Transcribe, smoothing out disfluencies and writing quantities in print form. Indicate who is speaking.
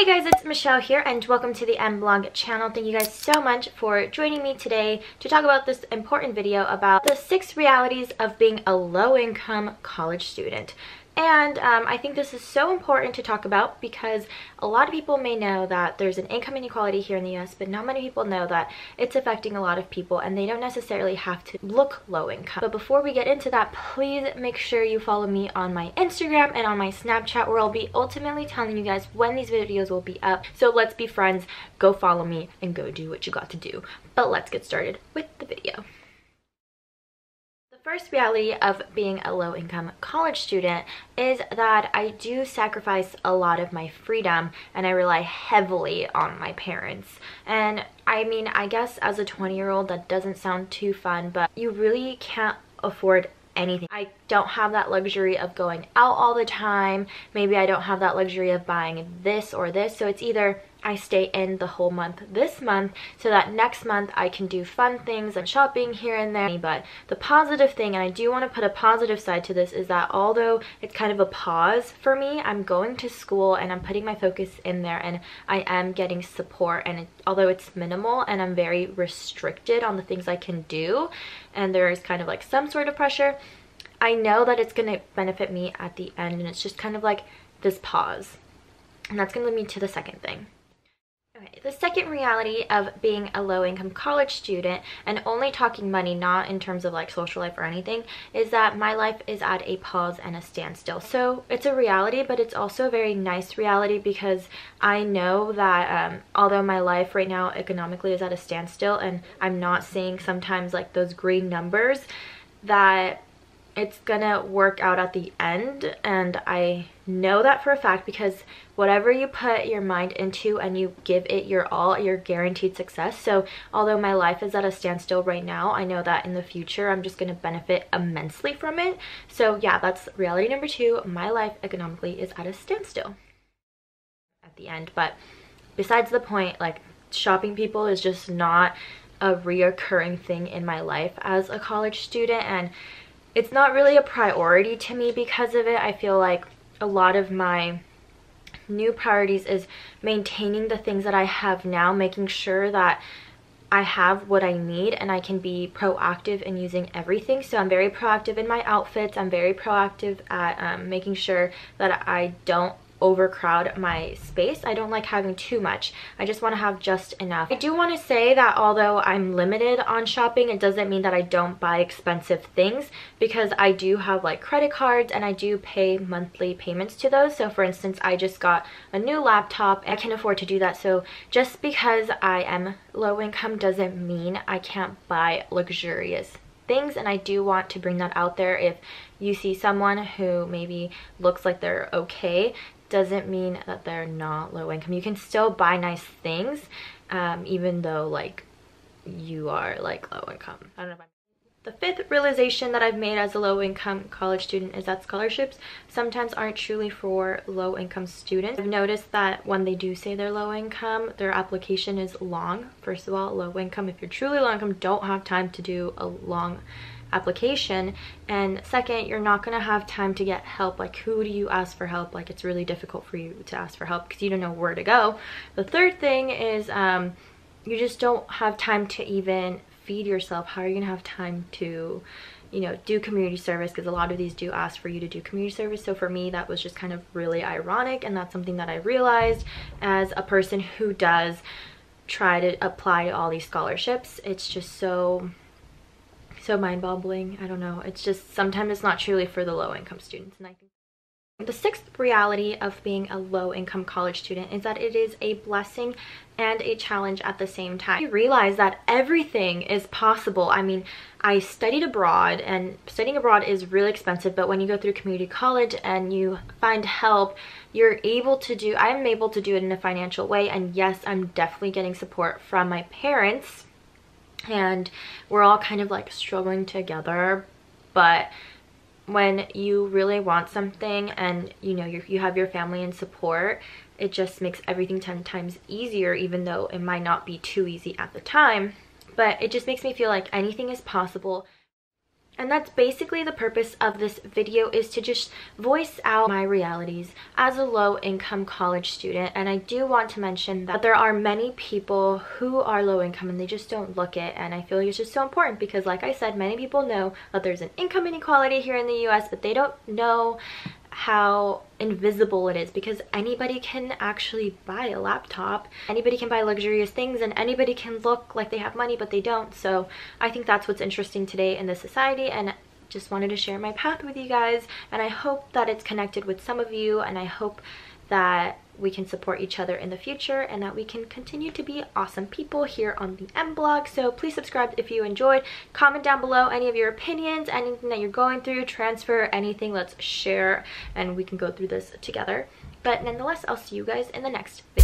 Speaker 1: Hey guys, it's Michelle here and welcome to the mblog channel. Thank you guys so much for joining me today to talk about this important video about the 6 realities of being a low-income college student. And I think this is so important to talk about because a lot of people may know that there's an income inequality here in the US, but not many people know that it's affecting a lot of people and they don't necessarily have to look low income. But before we get into that, please make sure you follow me on my Instagram and on my Snapchat, where I'll be ultimately telling you guys when these videos will be up. So let's be friends, go follow me and go do what you got to do. But let's get started with the video. First reality of being a low-income college student is that I do sacrifice a lot of my freedom and I rely heavily on my parents. And I mean, I guess as a 20-year-old that doesn't sound too fun, but you really can't afford anything. I don't have that luxury of going out all the time. Maybe I don't have that luxury of buying this or this. So it's either I stay in the whole month this month so that next month I can do fun things and shopping here and there. But the positive thing, and I do want to put a positive side to this, is that although it's kind of a pause for me, I'm going to school and I'm putting my focus in there and I am getting support. And although it's minimal and I'm very restricted on the things I can do and there is kind of like some sort of pressure, I know that it's going to benefit me at the end, and it's just kind of like this pause. And that's going to lead me to the second thing. Okay, the second reality of being a low-income college student, and only talking money, not in terms of like social life or anything, is that my life is at a pause and a standstill. So it's a reality, but it's also a very nice reality because I know that although my life right now economically is at a standstill and I'm not seeing sometimes like those green numbers, that it's gonna work out at the end. And I know that for a fact because whatever you put your mind into and you give it your all, you're guaranteed success. So although my life is at a standstill right now, I know that in the future I'm just gonna benefit immensely from it. So yeah, that's reality number 2. My life economically is at a standstill at the end. But besides the point, like, shopping people is just not a reoccurring thing in my life as a college student, and it's not really a priority to me because of it. I feel like a lot of my new priorities is maintaining the things that I have now, making sure that I have what I need and I can be proactive in using everything. So I'm very proactive in my outfits. I'm very proactive at making sure that I don't overcrowd my space. I don't like having too much. I just want to have just enough. I do want to say that although I'm limited on shopping, it doesn't mean that I don't buy expensive things, because I do have like credit cards and I do pay monthly payments to those. So for instance, I just got a new laptop. I can afford to do that. So just because I am low income doesn't mean I can't buy luxurious things, and I do want to bring that out there. If you see someone who maybe looks like they're okay, doesn't mean that they're not low income. You can still buy nice things even though like you are like low income. I don't know if I'm... The fifth realization that I've made as a low-income college student is that scholarships sometimes aren't truly for low-income students. I've noticed that when they do say they're low-income, their application is long. First of all, low-income, if you're truly low-income, don't have time to do a long application. And second, you're not going to have time to get help. Like, who do you ask for help? Like, it's really difficult for you to ask for help because you don't know where to go. The third thing is you just don't have time to even feed yourself. How are you gonna have time to, you know, do community service? Because a lot of these do ask for you to do community service. So for me, that was just kind of really ironic, and that's something that I realized as a person who does try to apply to all these scholarships. It's just so mind-boggling. I don't know, it's just sometimes it's not truly for the low-income students. And I think the sixth reality of being a low-income college student is that it is a blessing and a challenge at the same time. You realize that everything is possible. I mean, I studied abroad, and studying abroad is really expensive, but when you go through community college and you find help, you're able to do, I'm able to do it in a financial way. And yes, I'm definitely getting support from my parents, and we're all kind of like struggling together. But when you really want something and you know you have your family and support, it just makes everything 10 times easier, even though it might not be too easy at the time. But it just makes me feel like anything is possible. And that's basically the purpose of this video, is to just voice out my realities as a low-income college student. And I do want to mention that there are many people who are low income and they just don't look it. And I feel like it's just so important because, like I said, many people know that there's an income inequality here in the US, but they don't know how invisible it is, because anybody can actually buy a laptop, anybody can buy luxurious things, and anybody can look like they have money but they don't. So I think that's what's interesting today in this society, and just wanted to share my path with you guys, and I hope that it's connected with some of you, and I hope that we can support each other in the future and that we can continue to be awesome people here on the M blog. So please subscribe if you enjoyed. Comment down below any of your opinions, anything that you're going through, transfer, anything. Let's share and we can go through this together. But nonetheless, I'll see you guys in the next video.